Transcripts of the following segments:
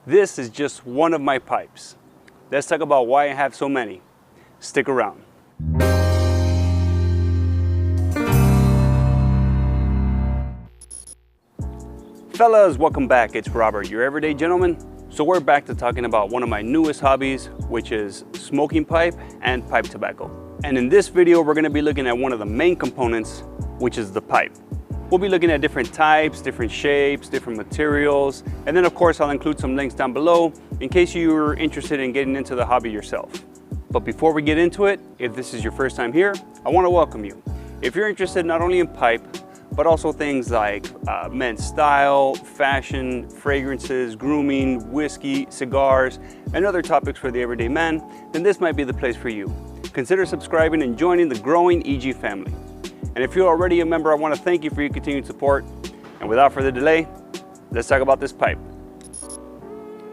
This is just one of my pipes. Let's talk about why I have so many. Stick around. Fellas, welcome back. It's Robert, your everyday gentleman. So we're back to talking about one of my newest hobbies, which is smoking pipe and pipe tobacco. And in this video, we're gonna be looking at one of the main components, which is the pipe. We'll be looking at different types, different shapes, different materials, and then of course I'll include some links down below in case you're interested in getting into the hobby yourself. But before we get into it, if this is your first time here, I want to welcome you. If you're interested not only in pipe, but also things like men's style, fashion, fragrances, grooming, whiskey, cigars, and other topics for the everyday man, then this might be the place for you. Consider subscribing and joining the growing EG family. And if you're already a member, I want to thank you for your continued support. And without further delay, let's talk about this pipe.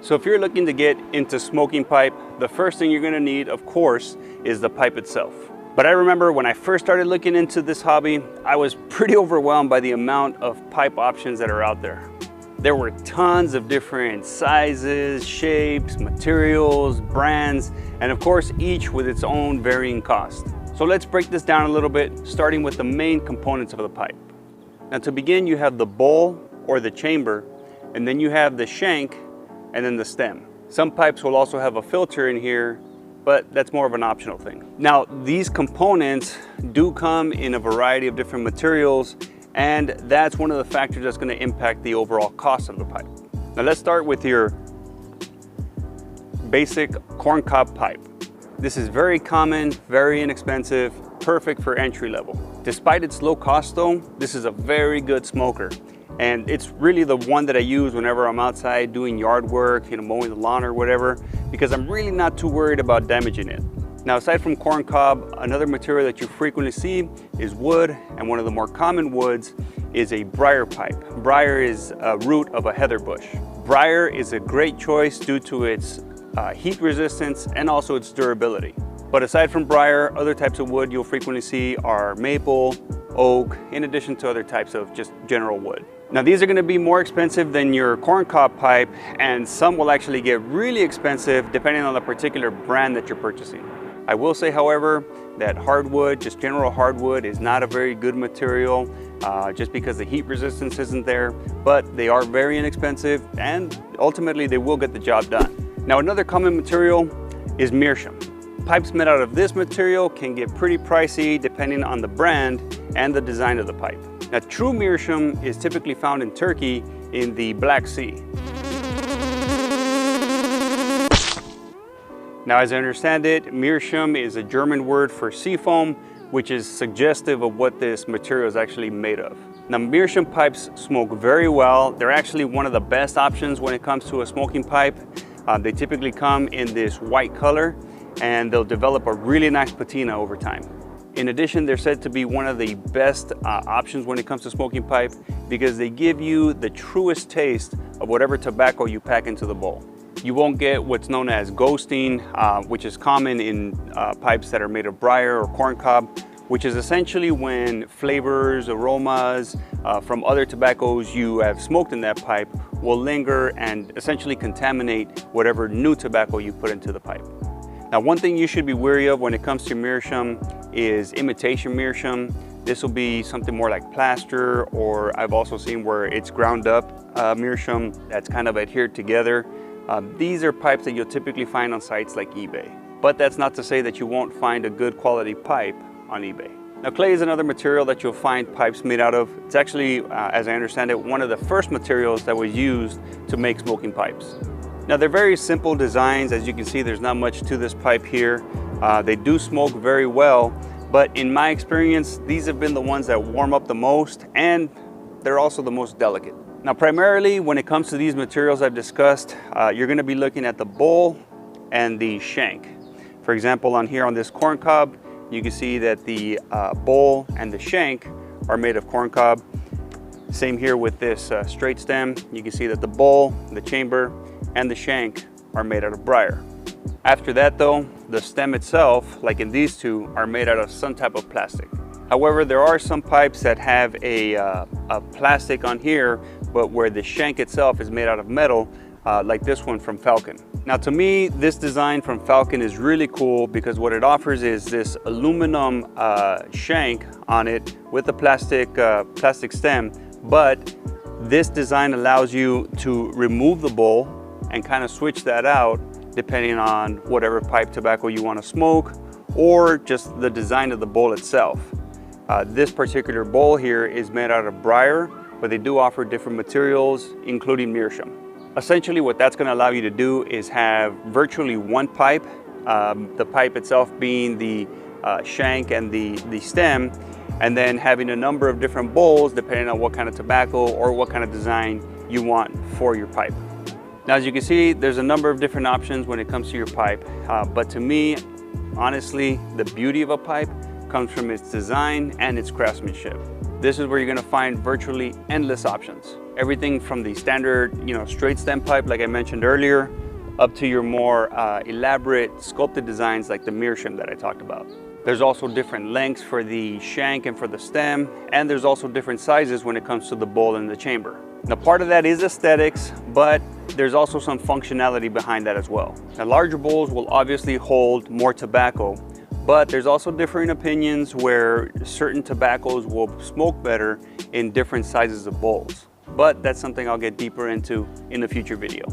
So if you're looking to get into smoking pipe, the first thing you're going to need, of course, is the pipe itself. But I remember when I first started looking into this hobby, I was pretty overwhelmed by the amount of pipe options that are out there. There were tons of different sizes, shapes, materials, brands, and of course, each with its own varying cost. So let's break this down a little bit, starting with the main components of the pipe. Now to begin, you have the bowl or the chamber, and then you have the shank, and then the stem. Some pipes will also have a filter in here, but that's more of an optional thing. Now, these components do come in a variety of different materials, and that's one of the factors that's gonna impact the overall cost of the pipe. Now let's start with your basic corncob pipe. This is very common, very inexpensive, perfect for entry level. Despite its low cost though, this is a very good smoker. And it's really the one that I use whenever I'm outside doing yard work, mowing the lawn or whatever, because I'm really not too worried about damaging it. Now, aside from corncob, another material that you frequently see is wood, and one of the more common woods is a briar pipe. Briar is a root of a heather bush. Briar is a great choice due to its heat resistance and also its durability. But aside from briar, other types of wood you'll frequently see are maple, oak, in addition to other types of just general wood. Now these are going to be more expensive than your corncob pipe, and some will actually get really expensive depending on the particular brand that you're purchasing. I will say, however, that hardwood, just general hardwood, is not a very good material just because the heat resistance isn't there, but they are very inexpensive and ultimately they will get the job done. Now another common material is meerschaum. Pipes made out of this material can get pretty pricey depending on the brand and the design of the pipe. Now true meerschaum is typically found in Turkey in the Black Sea. Now as I understand it, meerschaum is a German word for seafoam, which is suggestive of what this material is actually made of. Now meerschaum pipes smoke very well. They're actually one of the best options when it comes to a smoking pipe. They typically come in this white color, and they'll develop a really nice patina over time. In addition, they're said to be one of the best options when it comes to smoking pipe because they give you the truest taste of whatever tobacco you pack into the bowl. You won't get what's known as ghosting, which is common in pipes that are made of briar or corncob, which is essentially when flavors, aromas from other tobaccos you have smoked in that pipe will linger and essentially contaminate whatever new tobacco you put into the pipe. Now, one thing you should be wary of when it comes to meerschaum is imitation meerschaum. This will be something more like plaster, or I've also seen where it's ground up meerschaum that's kind of adhered together. These are pipes that you'll typically find on sites like eBay. But that's not to say that you won't find a good quality pipe on eBay. Now, clay is another material that you'll find pipes made out of. It's actually, as I understand it, one of the first materials that was used to make smoking pipes. Now, they're very simple designs. As you can see, there's not much to this pipe here. They do smoke very well, but in my experience, these have been the ones that warm up the most, and they're also the most delicate. Now, primarily, when it comes to these materials I've discussed, you're gonna be looking at the bowl and the shank. For example, on here on this corncob, you can see that the bowl and the shank are made of corncob. Same here with this straight stem. You can see that the bowl, the chamber, and the shank are made out of briar. After that though, the stem itself, like in these two, are made out of some type of plastic. However, there are some pipes that have a plastic on here, but where the shank itself is made out of metal, like this one from Falcon. Now to me, this design from Falcon is really cool because what it offers is this aluminum shank on it with a plastic stem, but this design allows you to remove the bowl and kind of switch that out depending on whatever pipe tobacco you want to smoke, or just the design of the bowl itself. This particular bowl here is made out of briar, but they do offer different materials, including meerschaum. Essentially, what that's going to allow you to do is have virtually one pipe, the pipe itself being the shank and the stem, and then having a number of different bowls depending on what kind of tobacco or what kind of design you want for your pipe. Now, as you can see, there's a number of different options when it comes to your pipe, but to me, honestly, the beauty of a pipe comes from its design and its craftsmanship. This is where you're going to find virtually endless options. Everything from the standard, straight stem pipe, like I mentioned earlier, up to your more elaborate sculpted designs like the meerschaum that I talked about. There's also different lengths for the shank and for the stem, and there's also different sizes when it comes to the bowl and the chamber. Now, part of that is aesthetics, but there's also some functionality behind that as well. Now, larger bowls will obviously hold more tobacco, but there's also differing opinions where certain tobaccos will smoke better in different sizes of bowls. But that's something I'll get deeper into in a future video.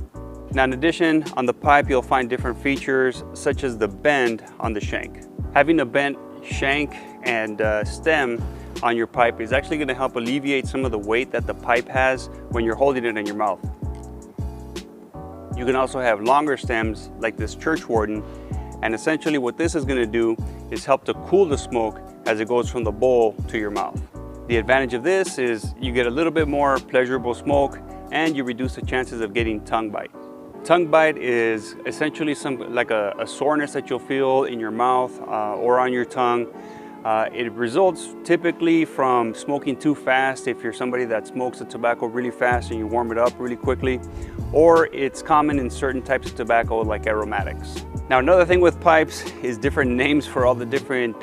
Now, in addition, on the pipe, you'll find different features such as the bend on the shank. Having a bent shank and stem on your pipe is actually going to help alleviate some of the weight that the pipe has when you're holding it in your mouth. You can also have longer stems like this church warden, and essentially what this is going to do is help to cool the smoke as it goes from the bowl to your mouth. The advantage of this is you get a little bit more pleasurable smoke and you reduce the chances of getting tongue bite. Tongue bite is essentially like a soreness that you'll feel in your mouth or on your tongue. It results typically from smoking too fast if you're somebody that smokes the tobacco really fast and you warm it up really quickly, or it's common in certain types of tobacco like aromatics. Now, another thing with pipes is different names for all the different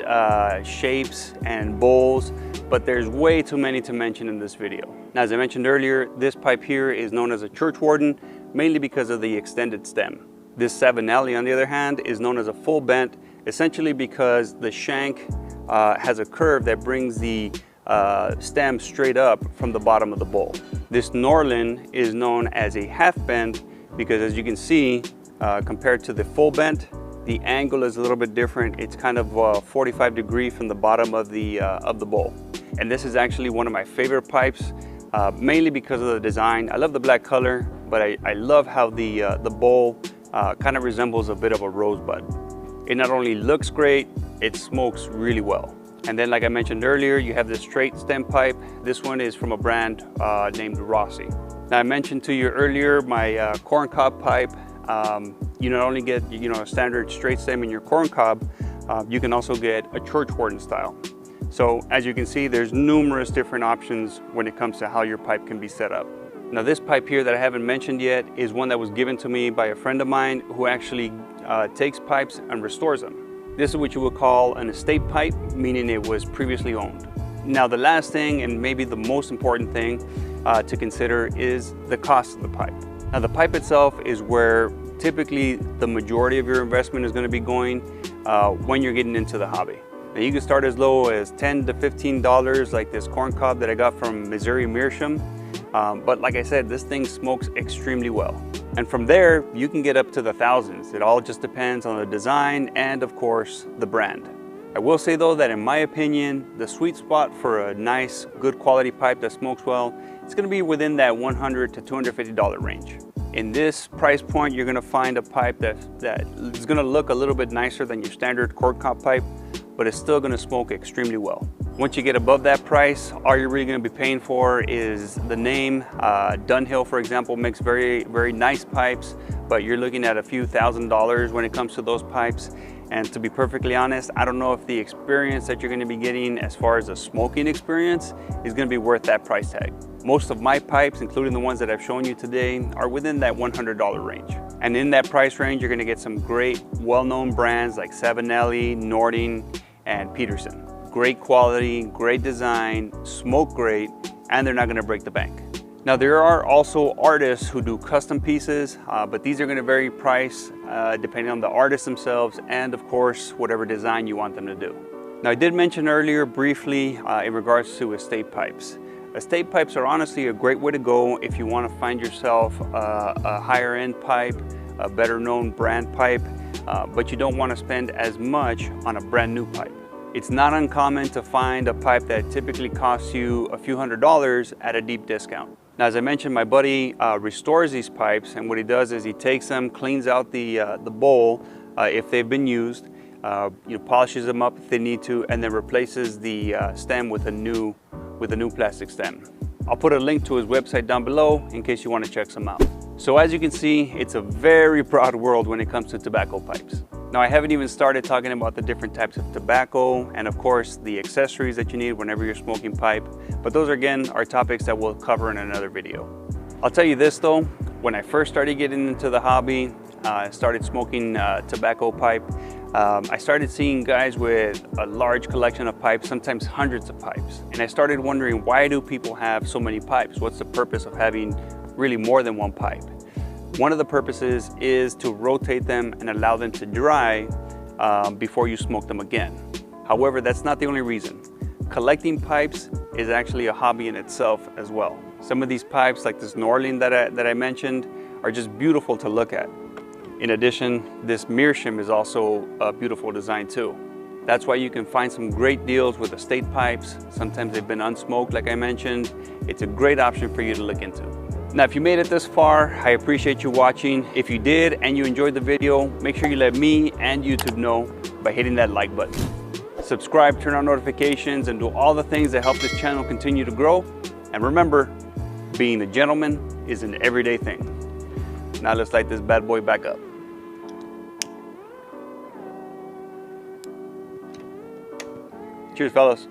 shapes and bowls, but there's way too many to mention in this video. Now, as I mentioned earlier, this pipe here is known as a church warden, mainly because of the extended stem. This Savinelli, on the other hand, is known as a full bent, essentially because the shank has a curve that brings the stem straight up from the bottom of the bowl. This Norlan is known as a half bent because, as you can see, compared to the full bent, the angle is a little bit different. It's kind of 45 degrees from the bottom of the bowl. And this is actually one of my favorite pipes, mainly because of the design. I love the black color, but I love how the bowl kind of resembles a bit of a rosebud. It not only looks great, it smokes really well. And then, like I mentioned earlier, you have this straight stem pipe. This one is from a brand named Rossi. Now, I mentioned to you earlier my corncob pipe. You not only get a standard straight stem in your corncob, you can also get a church warden style. So as you can see, there's numerous different options when it comes to how your pipe can be set up. Now, this pipe here that I haven't mentioned yet is one that was given to me by a friend of mine who actually takes pipes and restores them. This is what you would call an estate pipe, meaning it was previously owned. Now, the last thing, and maybe the most important thing to consider, is the cost of the pipe. Now, the pipe itself is where typically the majority of your investment is going to be going when you're getting into the hobby. Now, you can start as low as $10 to $15, like this corncob that I got from Missouri Meerschaum. But like I said, this thing smokes extremely well. And from there, you can get up to the thousands. It all just depends on the design and, of course, the brand. I will say though that in my opinion, the sweet spot for a nice, good quality pipe that smokes well, it's going to be within that $100 to $250 range. In this price point, you're going to find a pipe that is going to look a little bit nicer than your standard corncob pipe, but it's still going to smoke extremely well. Once you get above that price, all you're really going to be paying for is the name. Dunhill, for example, makes very, very nice pipes, but you're looking at a few $1,000s when it comes to those pipes. And to be perfectly honest, I don't know if the experience that you're going to be getting as far as a smoking experience is going to be worth that price tag. Most of my pipes, including the ones that I've shown you today, are within that $100 range. And in that price range, you're going to get some great, well-known brands like Savinelli, Nording, and Peterson. Great quality, great design, smoke great, and they're not going to break the bank. Now there are also artists who do custom pieces, but these are going to vary price depending on the artists themselves and of course whatever design you want them to do. Now I did mention earlier briefly in regards to estate pipes. Estate pipes are honestly a great way to go if you want to find yourself a higher end pipe, a better known brand pipe, but you don't want to spend as much on a brand new pipe. It's not uncommon to find a pipe that typically costs you a few $100s at a deep discount. Now, as I mentioned, my buddy restores these pipes, and what he does is he takes them, cleans out the bowl if they've been used, polishes them up if they need to, and then replaces the stem with a new plastic stem. I'll put a link to his website down below in case you want to check some out. So as you can see, it's a very broad world when it comes to tobacco pipes. Now I haven't even started talking about the different types of tobacco and of course the accessories that you need whenever you're smoking pipe, but those again are topics that we'll cover in another video. I'll tell you this though, when I first started getting into the hobby, started smoking tobacco pipe, I started seeing guys with a large collection of pipes, sometimes hundreds of pipes. And I started wondering, why do people have so many pipes? What's the purpose of having really more than one pipe? One of the purposes is to rotate them and allow them to dry before you smoke them again. However, that's not the only reason. Collecting pipes is actually a hobby in itself as well. Some of these pipes, like this Norlan that I mentioned, are just beautiful to look at. In addition, this meerschaum is also a beautiful design too. That's why you can find some great deals with estate pipes. Sometimes they've been unsmoked, like I mentioned. It's a great option for you to look into. Now, if you made it this far, I appreciate you watching. If you did and you enjoyed the video, make sure you let me and YouTube know by hitting that like button. Subscribe, turn on notifications, and do all the things that help this channel continue to grow. And remember, being a gentleman is an everyday thing. Now let's light this bad boy back up. Cheers, fellas.